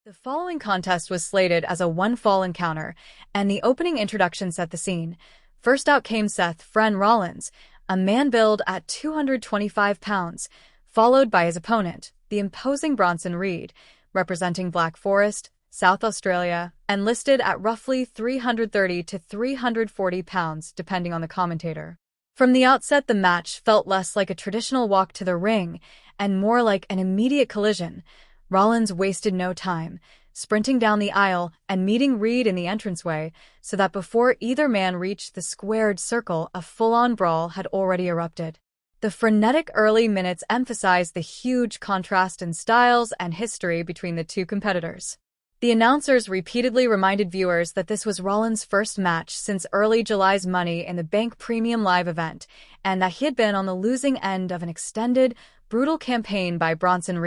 The following contest was slated as a one-fall encounter, and the opening introduction set the scene. First out came Seth Rollins, a man billed at 225 pounds, followed by his opponent, the imposing Bronson representing Black Forest, South Australia, and listed at roughly 330 to 340 pounds, depending on the commentator. From the outset, the match felt less like a traditional walk to the ring and more like an immediate collision. Rollins wasted no time, sprinting down the aisle and meeting Reed in the entranceway, so that before either man reached the squared circle, a full-on brawl had already erupted. The frenetic early minutes emphasized the huge contrast in styles and history between the two competitors. The announcers repeatedly reminded viewers that this was Rollins' first match since early July's Money in the Bank Premium Live event, and that he had been on the losing end of an extended, brutal campaign by Bronson.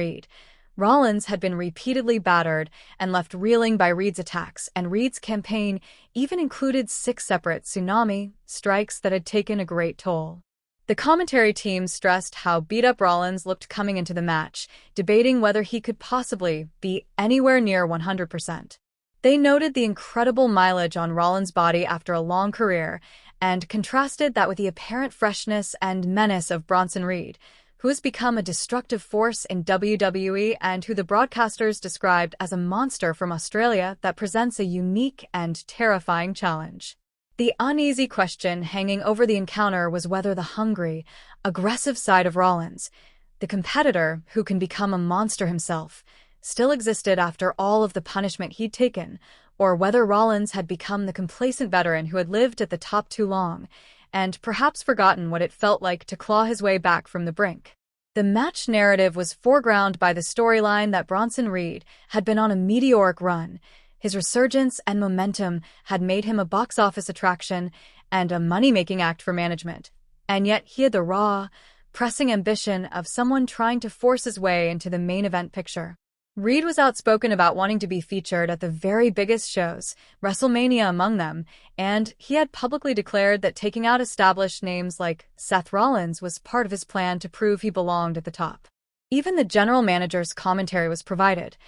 Rollins had been repeatedly battered and left reeling by Reed's attacks, and Reed's campaign even included 6 separate tsunami strikes that had taken a great toll. The commentary team stressed how beat-up Rollins looked coming into the match, debating whether he could possibly be anywhere near 100%. They noted the incredible mileage on Rollins' body after a long career, and contrasted that with the apparent freshness and menace of Bronson, who has become a destructive force in WWE and who the broadcasters described as a monster from Australia that presents a unique and terrifying challenge. The uneasy question hanging over the encounter was whether the hungry, aggressive side of Rollins, the competitor who can become a monster himself, still existed after all of the punishment he'd taken, or whether Rollins had become the complacent veteran who had lived at the top too long, and perhaps forgotten what it felt like to claw his way back from the brink. The match narrative was foregrounded by the storyline that Bronson had been on a meteoric run. His resurgence and momentum had made him a box office attraction and a money-making act for management. And yet he had the raw, pressing ambition of someone trying to force his way into the main event picture. Reed was outspoken about wanting to be featured at the very biggest shows, WrestleMania among them, and he had publicly declared that taking out established names like Seth Rollins was part of his plan to prove he belonged at the top. Even the general manager's commentary was provided.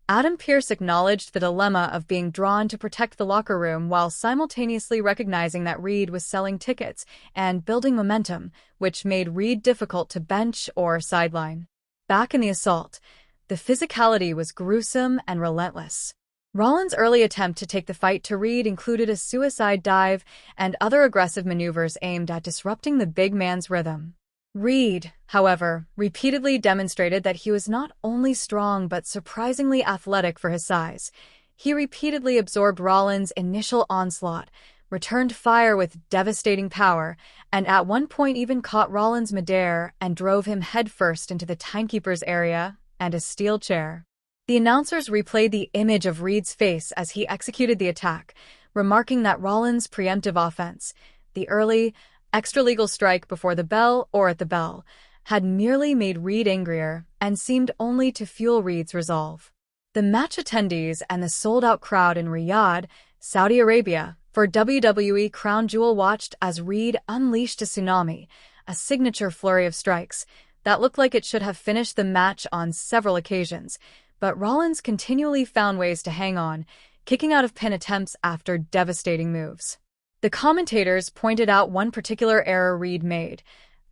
Adam Pearce acknowledged the dilemma of being drawn to protect the locker room while simultaneously recognizing that Reed was selling tickets and building momentum, which made Reed difficult to bench or sideline. Back in the assault, the physicality was gruesome and relentless. Rollins' early attempt to take the fight to Reed included a suicide dive and other aggressive maneuvers aimed at disrupting the big man's rhythm. Reed, however, repeatedly demonstrated that he was not only strong but surprisingly athletic for his size. He repeatedly absorbed Rollins' initial onslaught, returned fire with devastating power, and at one point even caught Rollins midair and drove him headfirst into the timekeeper's area and a steel chair. The announcers replayed the image of Reed's face as he executed the attack, remarking that Rollins' preemptive offense, the early, extra-legal strike before the bell or at the bell, had merely made Reed angrier and seemed only to fuel Reed's resolve. The match attendees and the sold-out crowd in Riyadh, Saudi Arabia, for WWE Crown Jewel watched as Reed unleashed a tsunami, a signature flurry of strikes that looked like it should have finished the match on several occasions, but Rollins continually found ways to hang on, kicking out of pin attempts after devastating moves. The commentators pointed out one particular error Reed made.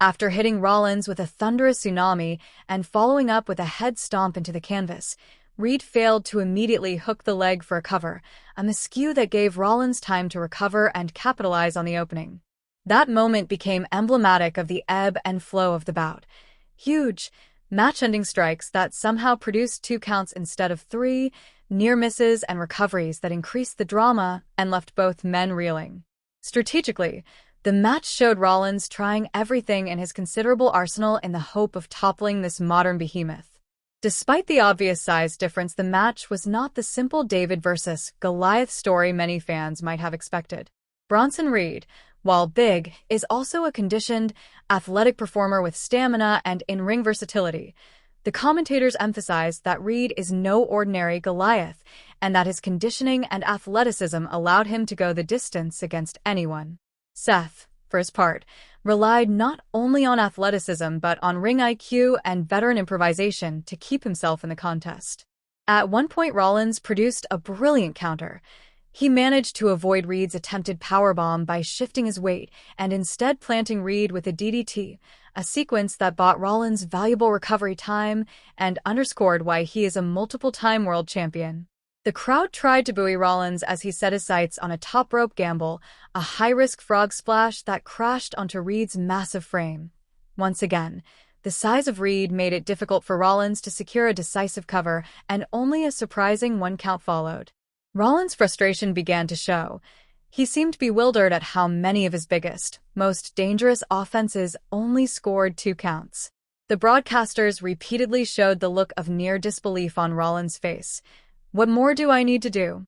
After hitting Rollins with a thunderous tsunami and following up with a head stomp into the canvas, Reed failed to immediately hook the leg for a cover, a miscue that gave Rollins time to recover and capitalize on the opening. That moment became emblematic of the ebb and flow of the bout. Huge, match-ending strikes that somehow produced 2 counts instead of 3, near misses and recoveries that increased the drama and left both men reeling. Strategically, the match showed Rollins trying everything in his considerable arsenal in the hope of toppling this modern behemoth. Despite the obvious size difference, the match was not the simple David versus Goliath story many fans might have expected. Bronson, while big, is also a conditioned, athletic performer with stamina and in-ring versatility. The commentators emphasized that Reed is no ordinary Goliath, and that his conditioning and athleticism allowed him to go the distance against anyone. Seth, for his part, relied not only on athleticism but on ring IQ and veteran improvisation to keep himself in the contest. At one point, Rollins produced a brilliant counter. He managed to avoid Reed's attempted powerbomb by shifting his weight and instead planting Reed with a DDT, a sequence that bought Rollins valuable recovery time and underscored why he is a multiple-time world champion. The crowd tried to buoy Rollins as he set his sights on a top rope gamble, a high-risk frog splash that crashed onto Reed's massive frame. Once again, the size of Reed made it difficult for Rollins to secure a decisive cover, and only a surprising one count followed. Rollins' frustration began to show. He seemed bewildered at how many of his biggest, most dangerous offenses only scored 2 counts. The broadcasters repeatedly showed the look of near disbelief on Rollins' face. "What more do I need to do?"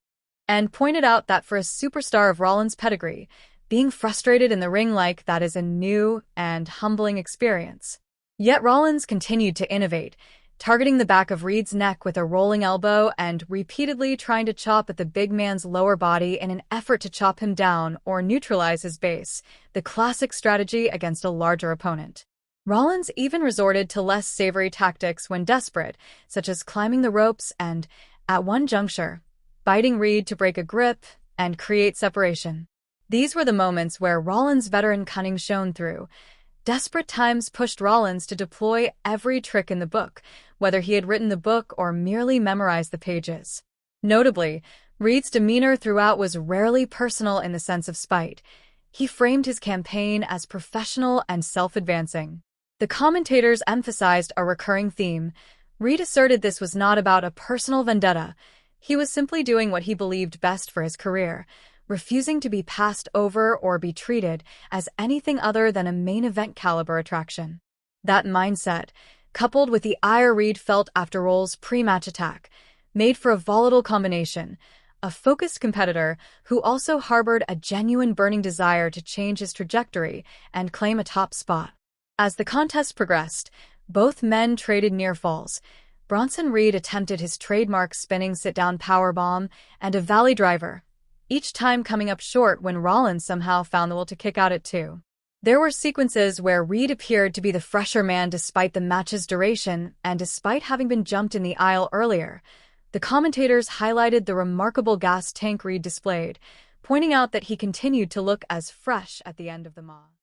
And pointed out that for a superstar of Rollins' pedigree, being frustrated in the ring like that is a new and humbling experience. Yet Rollins continued to innovate, targeting the back of Reed's neck with a rolling elbow and repeatedly trying to chop at the big man's lower body in an effort to chop him down or neutralize his base, the classic strategy against a larger opponent. Rollins even resorted to less savory tactics when desperate, such as climbing the ropes and, at one juncture, biting Reed to break a grip and create separation. These were the moments where Rollins' veteran cunning shone through. Desperate times pushed Rollins to deploy every trick in the book, whether he had written the book or merely memorized the pages. Notably, Reed's demeanor throughout was rarely personal in the sense of spite. He framed his campaign as professional and self-advancing. The commentators emphasized a recurring theme. Reed asserted this was not about a personal vendetta. He was simply doing what he believed best for his career, refusing to be passed over or be treated as anything other than a main event caliber attraction. That mindset, coupled with the ire Reed felt after Rollins' pre-match attack, made for a volatile combination, a focused competitor who also harbored a genuine burning desire to change his trajectory and claim a top spot. As the contest progressed, both men traded near falls. Bronson Reed attempted his trademark spinning sit-down powerbomb and a valley driver, each time coming up short when Rollins somehow found the will to kick out at 2. There were sequences where Reed appeared to be the fresher man despite the match's duration and despite having been jumped in the aisle earlier. The commentators highlighted the remarkable gas tank Reed displayed, pointing out that he continued to look as fresh at the end of the match.